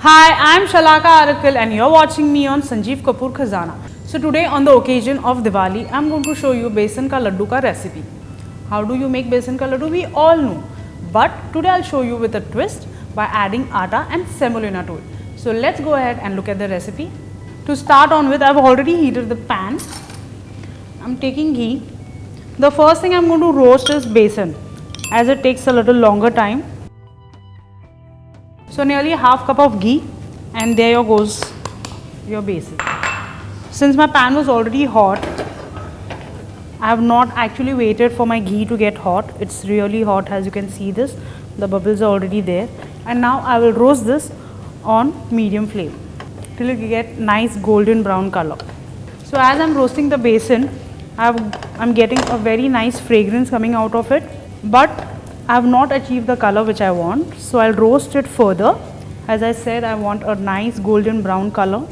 Hi, I'm Shalaka and you're watching me on Sanjeev Kapoor Khazana. So today on the occasion of Diwali, I'm going to show you besan ka laddu ka recipe. How do you make besan ka laddu? We all know. But today I'll show you with a twist by adding atta and semolina to it. So let's go ahead and look at the recipe. To start on with, I've already heated the pan. I'm taking ghee. The first thing I'm going to roast is besan, as it takes a little longer time. So nearly half cup of ghee, and there goes your besan. Since my pan was already hot, I have not actually waited for my ghee to get hot. It's really hot, as you can see this. The bubbles are already there. And now I will roast this on medium flame till it get nice golden brown color. So as I'm roasting the besan, I'm getting a very nice fragrance coming out of it. But I have not achieved the color which I want, so I'll roast it further. As I said, I want a nice golden brown color.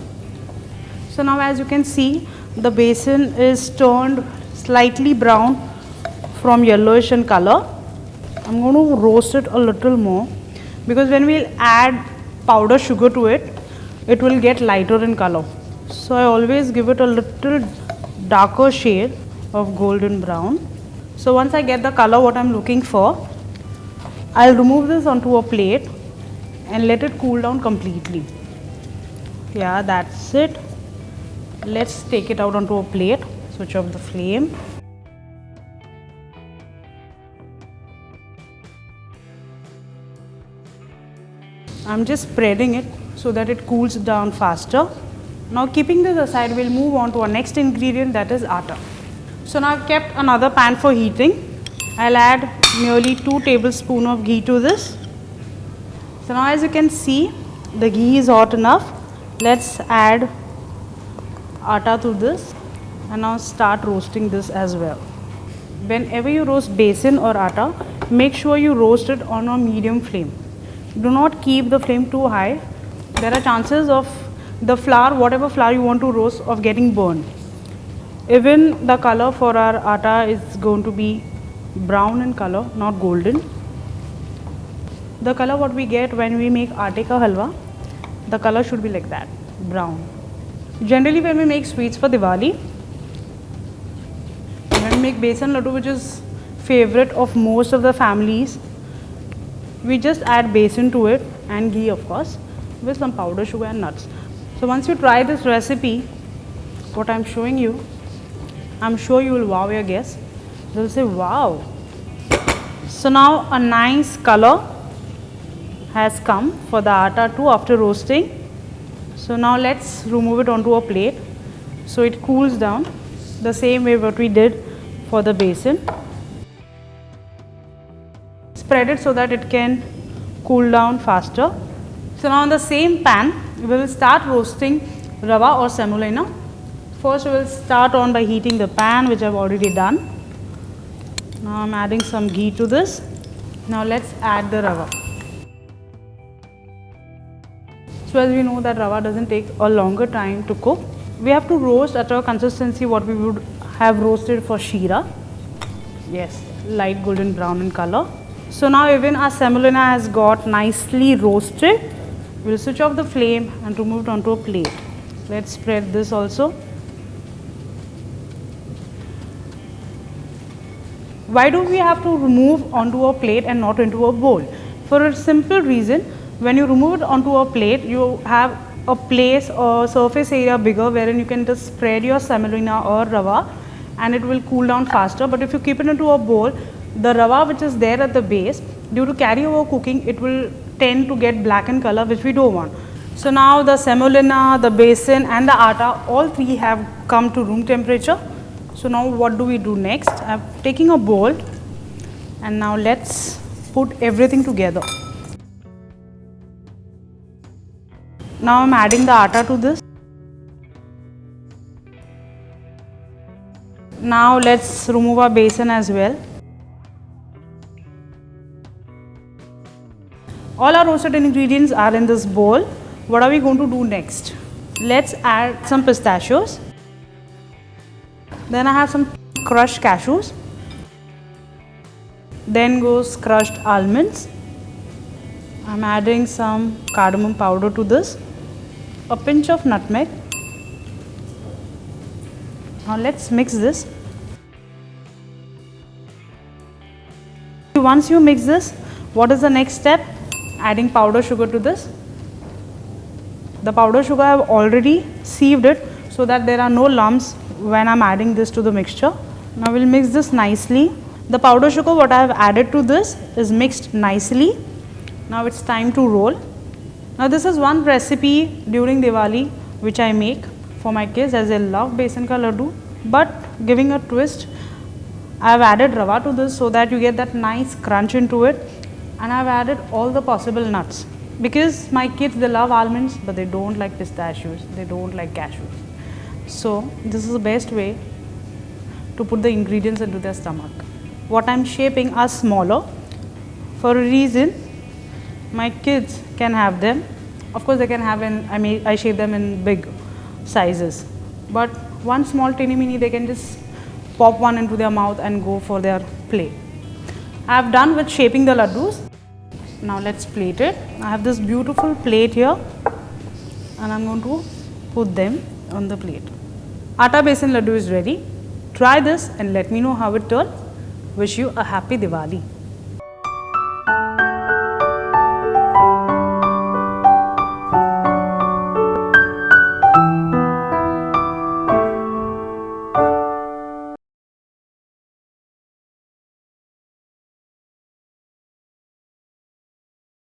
So now as you can see, the besan is turned slightly brown from yellowish in color. I'm going to roast it a little more because when we'll add powder sugar to it, it will get lighter in color. So I always give it a little darker shade of golden brown. So once I get the color what I'm looking for, I'll remove this onto a plate and let it cool down completely. Yeah, that's it. Let's take it out onto a plate. Switch off the flame. I'm just spreading it so that it cools down faster. Now keeping this aside, we'll move on to our next ingredient, that is atta. So now I've kept another pan for heating. I'll add nearly 2 tablespoons of ghee to this. So now as you can see, the ghee is hot enough. Let's add atta to this and now start roasting this as well. Whenever you roast besan or atta, make sure you roast it on a medium flame. Do not keep the flame too high. There are chances of the flour, whatever flour you want to roast, of getting burned. Even the color for our atta is going to be brown in color, not golden. The color what we get when we make atte ka halwa, the color should be like that, brown. Generally when we make sweets for Diwali, when we make besan laddu, which is favorite of most of the families, we just add besan to it and ghee of course with some powder sugar and nuts. So once you try this recipe, what I'm showing you, I'm sure you will wow your guests. They'll say wow. So now a nice color has come for the atta too after roasting. So now let's remove it onto a plate so it cools down the same way what we did for the besan. Spread it so that it can cool down faster. So now on the same pan, we will start roasting rava or semolina. First we will start on by heating the pan, which I've already done. Now I'm adding some ghee to this. Now let's add the rava. So as we know that rava doesn't take a longer time to cook. We have to roast at a consistency what we would have roasted for sheera. Yes, light golden brown in color. So now even our semolina has got nicely roasted. We'll switch off the flame and remove it onto a plate. Let's spread this also. Why do we have to remove onto a plate and not into a bowl? For a simple reason, when you remove it onto a plate, you have a place or surface area bigger wherein you can just spread your semolina or rava and it will cool down faster. But if you keep it into a bowl, the rava which is there at the base, due to carryover cooking, it will tend to get black in color, which we don't want. So now the semolina, the besan and the atta, all three have come to room temperature. So now what do we do next? I'm taking a bowl and now let's put everything together. Now I'm adding the atta to this. Now let's remove our besan as well. All our roasted ingredients are in this bowl. What are we going to do next? Let's add some pistachios. Then I have some crushed cashews. Then goes crushed almonds. I'm adding some cardamom powder to this, a pinch of nutmeg. Now let's mix this. Once you mix this, what is the next step? Adding powder sugar to this. The powder sugar I have already sieved it so that there are no lumps when I am adding this to the mixture. Now we will mix this nicely. The powder sugar what I have added to this is mixed nicely. Now it's time to roll. Now this is one recipe during Diwali which I make for my kids, as they love besan ka laddu, but giving a twist. I have added rava to this so that you get that nice crunch into it, and I have added all the possible nuts because my kids, they love almonds but they don't like pistachios, they don't like cashews. So this is the best way to put the ingredients into their stomach. What I am shaping are smaller for a reason. My kids can have them. Of course they can have I shape them in big sizes, but one small teeny mini, they can just pop one into their mouth and go for their play. I have done with shaping the laddoos. Now let's plate it. I have this beautiful plate here and I'm going to put them on the plate. Atta Besan Laddoo is ready. Try this and let me know how it turned. Wish you a happy Diwali.